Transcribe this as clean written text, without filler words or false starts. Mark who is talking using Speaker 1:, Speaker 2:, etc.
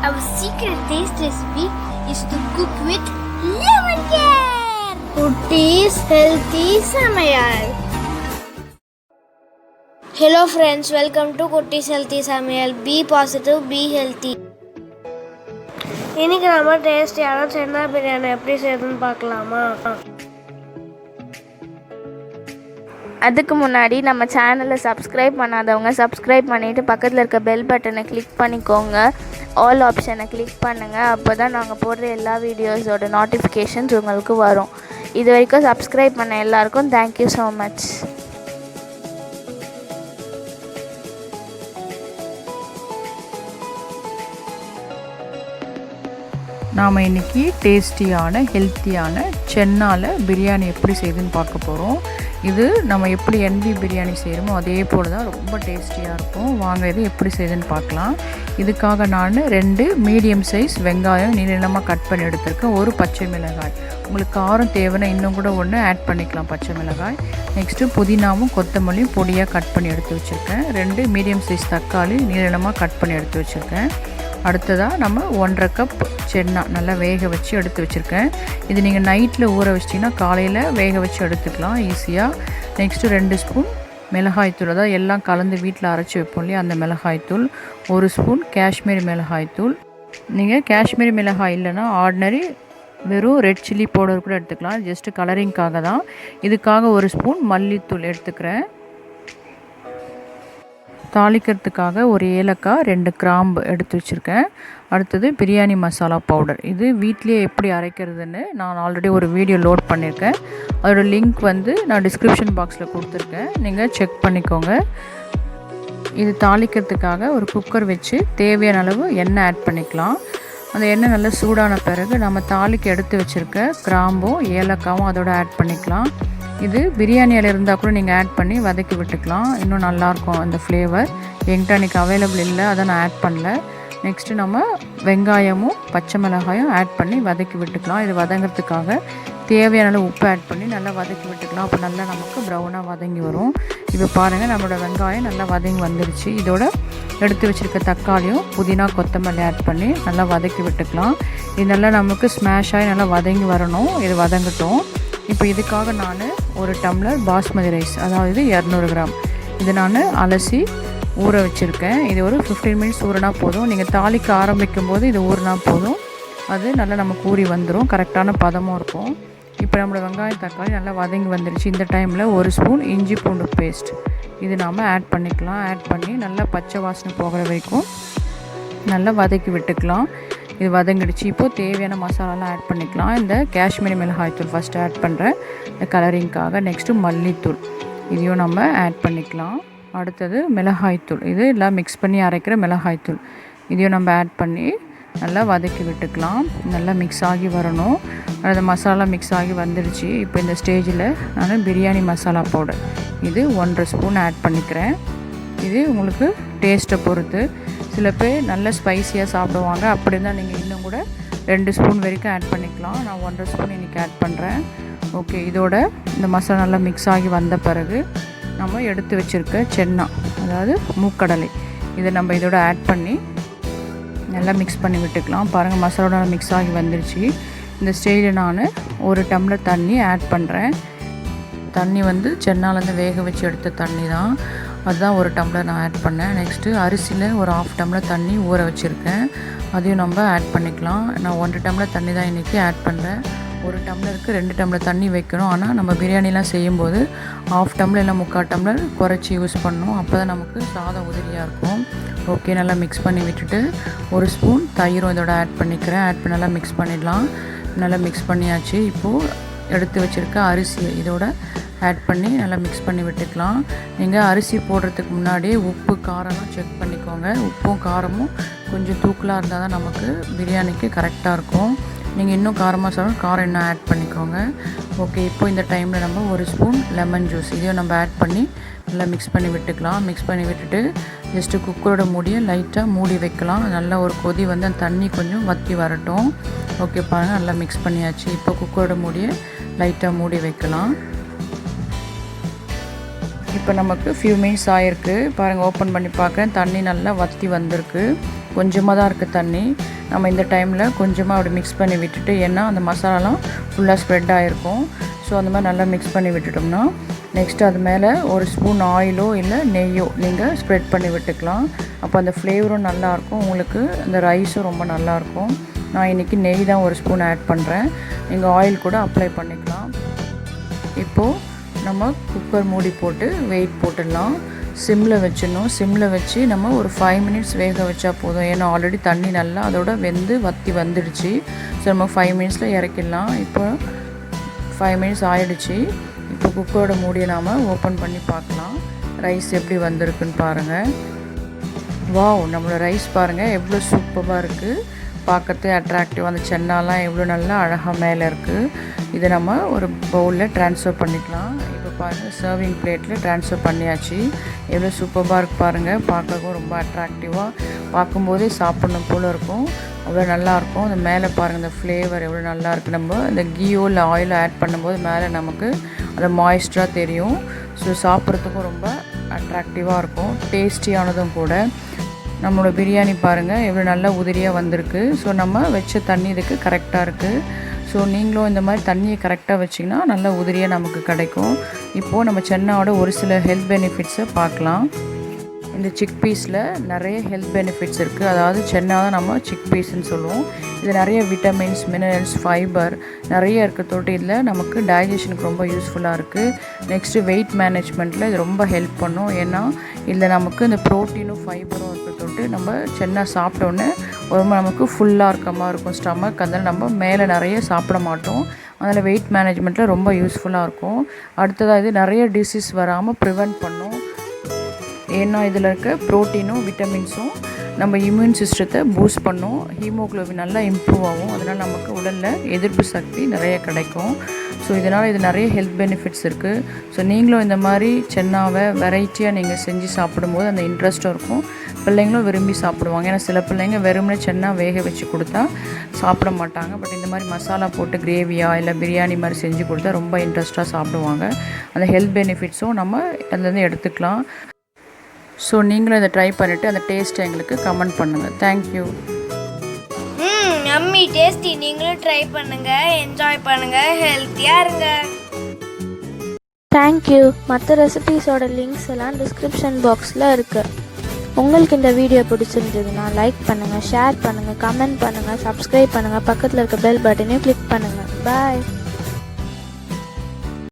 Speaker 1: Our secret taste recipe is to cook with lemon care. Kutties healthy Samayal. Hello friends, welcome to Kutties healthy Samayal. Be positive, be healthy. இன்னைக்கு நம்ம டேஸ்டியான சென்னா பிரியாணி எப்படி செய்யறதுன்னு பார்க்கலாமா?
Speaker 2: அதுக்கு முன்னாடி நம்ம சேனலை சப்ஸ்கிரைப் பண்ணாதவங்க சப்ஸ்கிரைப் பண்ணிவிட்டு பக்கத்தில் இருக்க பெல் பட்டனை கிளிக் பண்ணிக்கோங்க. ஆல் ஆப்ஷனை கிளிக் பண்ணுங்கள். அப்போ தான் நாங்கள் போடுற எல்லா வீடியோஸோட நோட்டிஃபிகேஷன்ஸ் உங்களுக்கு வரும். இது வரைக்கும் சப்ஸ்கிரைப் பண்ண எல்லாருக்கும் தேங்க்யூ ஸோ மச்.
Speaker 3: நாம் இன்றைக்கி டேஸ்டியான ஹெல்த்தியான சென்னால பிரியாணி எப்படி செய்யுதுன்னு பார்க்க போகிறோம். இது நம்ம எப்படி NV பிரியாணி செய்கிறோமோ அதே போல் தான் ரொம்ப டேஸ்டியாக இருக்கும். வாங்க இது எப்படி செய்யுதுன்னு பார்க்கலாம். இதுக்காக நான் 2 மீடியம் சைஸ் வெங்காயம் நீளமாக கட் பண்ணி எடுத்திருக்கேன். ஒரு பச்சை மிளகாய், உங்களுக்கு காரம் தேவைன்னா இன்னும் கூட ஒன்று ஆட் பண்ணிக்கலாம் பச்சை மிளகாய். நெக்ஸ்ட்டு புதினாவும் கொத்தமல்லியும் பொடியாக கட் பண்ணி எடுத்து வச்சுருக்கேன். 2 மீடியம் சைஸ் தக்காளி நீளமாக கட் பண்ணி எடுத்து வச்சுருக்கேன். அடுத்ததாக நம்ம 1.5 கப் சென்னா நல்லா வேக வச்சு எடுத்து வச்சுருக்கேன். இது நீங்கள் நைட்டில் ஊற வச்சிட்டிங்கன்னா காலையில் வேக வச்சு எடுத்துக்கலாம் ஈஸியாக. நெக்ஸ்ட்டு 2 ஸ்பூன் மிளகாய்த்தூள், அதாவது எல்லாம் கலந்து வீட்டில் அரைச்சி வைப்போம் இல்லையா அந்த மிளகாய்த்தூள். 1 ஸ்பூன் காஷ்மீரி மிளகாய்த்தூள். நீங்கள் காஷ்மீரி மிளகாய் இல்லைன்னா ஆர்டினரி வெறும் ரெட் சில்லி பவுடர் கூட எடுத்துக்கலாம், ஜஸ்ட்டு கலரிங்காக தான். இதுக்காக 1 ஸ்பூன் மல்லித்தூள் எடுத்துக்கிறேன். தாளிக்கிறதுக்காக 1 ஏலக்காய் 2 கிராம்பு எடுத்து வச்சுருக்கேன். அடுத்தது பிரியாணி மசாலா பவுடர். இது வீட்லேயே எப்படி அரைக்கிறதுன்னு நான் ஆல்ரெடி ஒரு வீடியோ லோட் பண்ணியிருக்கேன். அதோட லிங்க் வந்து நான் டிஸ்கிரிப்ஷன் பாக்ஸில் கொடுத்துருக்கேன், நீங்கள் செக் பண்ணிக்கோங்க. இது தாளிக்கிறதுக்காக ஒரு குக்கர் வச்சு தேவையான அளவு எண்ணெய் ஆட் பண்ணிக்கலாம். அந்த எண்ணெய் நல்லா சூடான பிறகு நம்ம தாளிக்கு எடுத்து வச்சுருக்க கிராம்பும் ஏலக்காவும் அதோட ஆட் பண்ணிக்கலாம். இது பிரியாணியில் இருந்தால் கூட நீங்கள் ஆட் பண்ணி வதக்கி விட்டுக்கலாம், இன்னும் நல்லாயிருக்கும் அந்த ஃப்ளேவர். என்கிட்ட அன்றைக்கி அவைலபிள் இல்லை, அதை நான் ஆட் பண்ணல. நெக்ஸ்ட்டு நம்ம வெங்காயமும் பச்சை மிளகாயும் ஆட் பண்ணி வதக்கி விட்டுக்கலாம். இது வதங்கிறதுக்காக தேவையான அளவு உப்பு ஆட் பண்ணி நல்லா வதக்கி விட்டுக்கலாம். அப்போ நல்லா நமக்கு ப்ரௌனாக வதங்கி வரும். இப்போ பாருங்கள் நம்மளோட வெங்காயம் நல்லா வதங்கி வந்துடுச்சு. இதோட எடுத்து வச்சுருக்க தக்காளியும் புதினா கொத்தமல்லி ஆட் பண்ணி நல்லா வதக்கி விட்டுக்கலாம். இது நல்லா நமக்கு ஸ்மாஷ் ஆகி நல்லா வதங்கி வரணும். இது வதங்கட்டும். இப்போ இதுக்காக நான் 1 டம்ளர் பாஸ்மதி ரைஸ், அதாவது 200 கிராம், இது நான் அலசி ஊற வச்சுருக்கேன். இது ஒரு 15 மினிட்ஸ் ஊறினா போதும். நீங்கள் தாளிக்க ஆரம்பிக்கும் போது இது ஊறினா போதும், அது நல்லா நமக்கு ஊறி வந்துடும், கரெக்டான பதமும் இருக்கும். இப்போ நம்மளோட வெங்காயம் தக்காளி நல்லா வதங்கி வந்துடுச்சு. இந்த டைமில் 1 ஸ்பூன் இஞ்சி பூண்டு பேஸ்ட் இது நாம் ஆட் பண்ணிக்கலாம். ஆட் பண்ணி நல்லா பச்சை வாசனை போகிற வரைக்கும் நல்லா வதக்கி விட்டுக்கலாம். இது வதங்கிடுச்சு. இப்போது தேவையான மசாலாலாம் ஆட் பண்ணிக்கலாம். இந்த காஷ்மீரி மிளகாய்த்தூள் ஃபஸ்ட்டு ஆட் பண்ணுறேன் இந்த கலரிங்காக. நெக்ஸ்ட்டு மல்லித்தூள் இதையும் நம்ம ஆட் பண்ணிக்கலாம். அடுத்தது மிளகாய்த்தூள், இது எல்லாம் மிக்ஸ் பண்ணி அரைக்கிற மிளகாய்த்தூள், இதையும் நம்ம ஆட் பண்ணி நல்லா வதக்கி விட்டுக்கலாம். நல்லா மிக்ஸ் ஆகி வரணும். அந்த மசாலா மிக்ஸ் ஆகி வந்துடுச்சு. இப்போ இந்த ஸ்டேஜில் நான் பிரியாணி மசாலா பவுடர் இது 1.5 ஸ்பூன் ஆட் பண்ணிக்கிறேன். இது உங்களுக்கு டேஸ்ட்டை பொறுத்து. சில பேர் நல்ல ஸ்பைஸியாக சாப்பிடுவாங்க, அப்படி இருந்தால் நீங்கள் இன்னும் கூட 2 ஸ்பூன் வரைக்கும் ஆட் பண்ணிக்கலாம். நான் 1.5 ஸ்பூன் இன்றைக்கி ஆட் பண்ணுறேன். ஓகே, இதோட இந்த மசாலா நல்லா மிக்ஸ் ஆகி வந்த பிறகு நம்ம எடுத்து வச்சுருக்க சென்னா, அதாவது மூக்கடலை, இதை நம்ம இதோட ஆட் பண்ணி நல்லா மிக்ஸ் பண்ணி விட்டுக்கலாம். பாருங்கள் மசாலோட நல்லா மிக்ஸ் ஆகி வந்துருச்சு. இந்த ஸ்டேஜில் நான் 1 டம்ளர் தண்ணி ஆட் பண்ணுறேன். தண்ணி வந்து சென்னாலேருந்து வேக வச்சு எடுத்த தண்ணி தான், அதுதான் 1 டம்ளர் நான் ஆட் பண்ணேன். நெக்ஸ்ட்டு அரிசியில் ஒரு 1/2 டம்ளர் தண்ணி ஊற வச்சுருக்கேன், அதையும் நம்ம ஆட் பண்ணிக்கலாம். நான் 1 டம்ளர் தண்ணி தான் இன்றைக்கி ஆட் பண்ணுறேன். 1 டம்ளருக்கு 2 டம்ளர் தண்ணி வைக்கணும். ஆனால் நம்ம பிரியாணிலாம் செய்யும்போது 1/2 டம்ளர் இல்லை 3/4 டம்ளர் குறைச்சி யூஸ் பண்ணணும், அப்போ தான் நமக்கு சாதம் உதிரியாக இருக்கும். ஓகே, நல்லா மிக்ஸ் பண்ணி விட்டுட்டு 1 ஸ்பூன் தயிரும் இதோட ஆட் பண்ணிக்கிறேன். ஆட் பண்ணி நல்லா மிக்ஸ் பண்ணிடலாம். நல்லா மிக்ஸ் பண்ணியாச்சு. இப்போது எடுத்து வச்சுருக்க அரிசியை இதோட ஆட் பண்ணி நல்லா மிக்ஸ் பண்ணி விட்டுக்கலாம். நீங்கள் அரிசி போடுறதுக்கு முன்னாடியே உப்பு காரம்லாம் செக் பண்ணிக்கோங்க. உப்பும் காரமும் கொஞ்சம் தூக்கலாக இருந்தால் தான் நமக்கு பிரியாணிக்கு கரெக்டாக இருக்கும். நீங்கள் இன்னும் காரமாக சாப்பிடும் காரம் இன்னும் ஆட் பண்ணிக்கோங்க. ஓகே, இப்போ இந்த டைமில் நம்ம 1 ஸ்பூன் லெமன் ஜூஸ் இதையும் நம்ம ஆட் பண்ணி நல்லா மிக்ஸ் பண்ணி விட்டுக்கலாம். மிக்ஸ் பண்ணி விட்டுட்டு ஜஸ்ட்டு குக்கரோட மூடியை லைட்டாக மூடி வைக்கலாம். நல்லா ஒரு கொதி வந்து அந்த தண்ணி கொஞ்சம் வற்றி வரட்டும். ஓகே பாருங்கள், நல்லா மிக்ஸ் பண்ணியாச்சு. இப்போ குக்கரோட மூடியை லைட்டாக மூடி வைக்கலாம். இப்போ நமக்கு ஃபியூ மினிட்ஸ் ஆகிருக்கு பாருங்கள். ஓப்பன் பண்ணி பார்க்குறேன், தண்ணி நல்லா வற்றி வந்திருக்கு. கொஞ்சமாக தான் இருக்குது தண்ணி. நம்ம இந்த டைமில் கொஞ்சமாக அப்படி மிக்ஸ் பண்ணி விட்டுட்டு, ஏன்னா அந்த மசாலாலாம் ஃபுல்லாக ஸ்ப்ரெட் ஆகிருக்கும். ஸோ அந்த மாதிரி நல்லா மிக்ஸ் பண்ணி விட்டுட்டோம்னா நெக்ஸ்ட்டு அது மேலே ஒரு ஸ்பூன் ஆயிலோ இல்லை நெய்யோ நீங்கள் ஸ்ப்ரெட் பண்ணி விட்டுக்கலாம். அப்போ அந்த ஃப்ளேவரும் நல்லாயிருக்கும், உங்களுக்கு அந்த ரைஸும் ரொம்ப நல்லாயிருக்கும். நான் இன்றைக்கி நெய் தான் ஒரு ஸ்பூன் ஆட் பண்ணுறேன். நீங்கள் ஆயில் கூட அப்ளை பண்ணிக்கலாம். இப்போது நம்ம குக்கர் மூடி போட்டு வெயிட் போட்டுடலாம். சிம்மில் வச்சிடணும். சிம்மில் வச்சு நம்ம ஒரு 5 மினிட்ஸ் வேக வச்சா போதும். ஏன்னா ஆல்ரெடி தண்ணி நல்லா அதோட வற்றி வந்துடுச்சு. ஸோ நம்ம 5 மினிட்ஸில் இறக்கிடலாம். இப்போ 5 மினிட்ஸ் ஆகிடுச்சு. இப்போ குக்கரோட மூடியை நாம் ஓப்பன் பண்ணி பார்க்கலாம். ரைஸ் எப்படி வந்திருக்குன்னு பாருங்கள். வாவ், நம்மளோட ரைஸ் பாருங்கள் எவ்வளோ சூப்பராக இருக்குது. பார்க்கறதே அட்ராக்டிவ். அந்த சென்னாலாம் எவ்வளோ நல்லா அழகாக மேலே இருக்குது. இதை நம்ம ஒரு பவுலில் ட்ரான்ஸ்ஃபர் பண்ணிக்கலாம். இப்போ பாருங்கள் சர்விங் பிளேட்டில் ட்ரான்ஸ்ஃபர் பண்ணியாச்சு. எவ்வளோ சூப்பராக இருக்குது பாருங்கள். பார்க்கவும் ரொம்ப அட்ராக்டிவாக, பார்க்கும்போதே சாப்பிடணும் போல் இருக்கும். அவ்வளோ நல்லாயிருக்கும். அந்த மேலே பாருங்கள் இந்த ஃப்ளேவர் எவ்வளோ நல்லாயிருக்கு. நம்ம இந்த கீயோ இல்லை ஆயிலோ ஆட் பண்ணும்போது மேலே நமக்கு அந்த மாய்ஸ்டராக தெரியும். ஸோ சாப்பிட்றதுக்கும் ரொம்ப அட்ராக்டிவாக இருக்கும், டேஸ்டியானதும் கூட. நம்மளோட பிரியாணி பாருங்கள் எவ்வளோ நல்லா உதிரியாக வந்திருக்கு. ஸோ நம்ம வச்ச தண்ணி இதுக்கு கரெக்டாக இருக்குது. ஸோ நீங்களும் இந்த மாதிரி தண்ணியை கரெக்டாக வச்சிங்கன்னா நல்லா உதிரியாக நமக்கு கிடைக்கும். இப்போது நம்ம சென்னாவோட ஒரு சில ஹெல்த் பெனிஃபிட்ஸை பார்க்கலாம். இந்த சிக் பீஸில் நிறைய ஹெல்த் பெனிஃபிட்ஸ் இருக்குது. அதாவது சென்னா தான் நம்ம சிக் பீஸ்ன்னு சொல்லுவோம். இது நிறைய விட்டமின்ஸ், மினரல்ஸ், ஃபைபர் நிறைய இருக்கிறதோட்டு இதில் நமக்கு டைஜஷனுக்கு ரொம்ப யூஸ்ஃபுல்லாக இருக்குது. நெக்ஸ்ட்டு வெயிட் மேனேஜ்மெண்ட்டில் இது ரொம்ப ஹெல்ப் பண்ணும். ஏன்னா இதில் நமக்கு இந்த ப்ரோட்டீனும் ஃபைபரும் இருக்கிறதோட்டு நம்ம சென்னா சாப்பிட்டோன்னே ரொம்ப நமக்கு ஃபுல்லாக இருக்க மாதிரி இருக்கும் ஸ்டமக். அதனால் நம்ம மேலே நிறைய சாப்பிட மாட்டோம். அதனால் வெயிட் மேனேஜ்மெண்ட்டில் ரொம்ப யூஸ்ஃபுல்லாக இருக்கும். அடுத்ததாக இது நிறைய டிசீஸ் வராமல் ப்ரிவெண்ட் பண்ணும். ஏன்னா இதில் இருக்க ப்ரோட்டீனும் விட்டமின்ஸும் நம்ம இம்யூன் சிஸ்டத்தை பூஸ்ட் பண்ணும். ஹீமோக்ளோபின் நல்லா இம்ப்ரூவ் ஆகும். அதனால் நமக்கு உடலில் எதிர்ப்பு சக்தி நிறைய கிடைக்கும். ஸோ இதனால் இது நிறைய ஹெல்த் பெனிஃபிட்ஸ் இருக்குது. ஸோ நீங்களும் இந்த மாதிரி சென்னாவை வெரைட்டியாக நீங்கள் செஞ்சு சாப்பிடும்போது அந்த இன்ட்ரெஸ்ட்டும் இருக்கும். பிள்ளைங்களும் விரும்பி சாப்பிடுவாங்க. ஏன்னா சில பிள்ளைங்க வெறுமனே சென்னா வேக வச்சு கொடுத்தா சாப்பிட மாட்டாங்க. பட் இந்த மாதிரி மசாலா போட்டு கிரேவியாக இல்லை பிரியாணி மாதிரி செஞ்சு கொடுத்தா ரொம்ப இன்ட்ரெஸ்ட்டாக சாப்பிடுவாங்க. அந்த ஹெல்த் பெனிஃபிட்ஸும் நம்ம அதுலேருந்து எடுத்துக்கலாம். ஸோ நீங்களும் இதை ட்ரை பண்ணிவிட்டு அந்த டேஸ்ட்டை எங்களுக்கு கமெண்ட் பண்ணுங்கள். தேங்க்யூ.
Speaker 1: அம்மி டேஸ்டி. நீங்களும் ட்ரை பண்ணுங்கள், என்ஜாய் பண்ணுங்கள், ஹெல்த்தியாக இருங்க.
Speaker 2: தேங்க்யூ. மற்ற ரெசிபீஸோட லிங்க்ஸ் எல்லாம் டிஸ்கிரிப்ஷன் பாக்ஸில் இருக்குது. உங்களுக்கு இந்த வீடியோ பிடிச்சிருந்ததுன்னா லைக் பண்ணுங்கள், ஷேர் பண்ணுங்கள், கமெண்ட் பண்ணுங்கள், சப்ஸ்கிரைப் பண்ணுங்கள், பக்கத்தில் இருக்க பெல் பட்டனையும் கிளிக் பண்ணுங்கள். பாய்.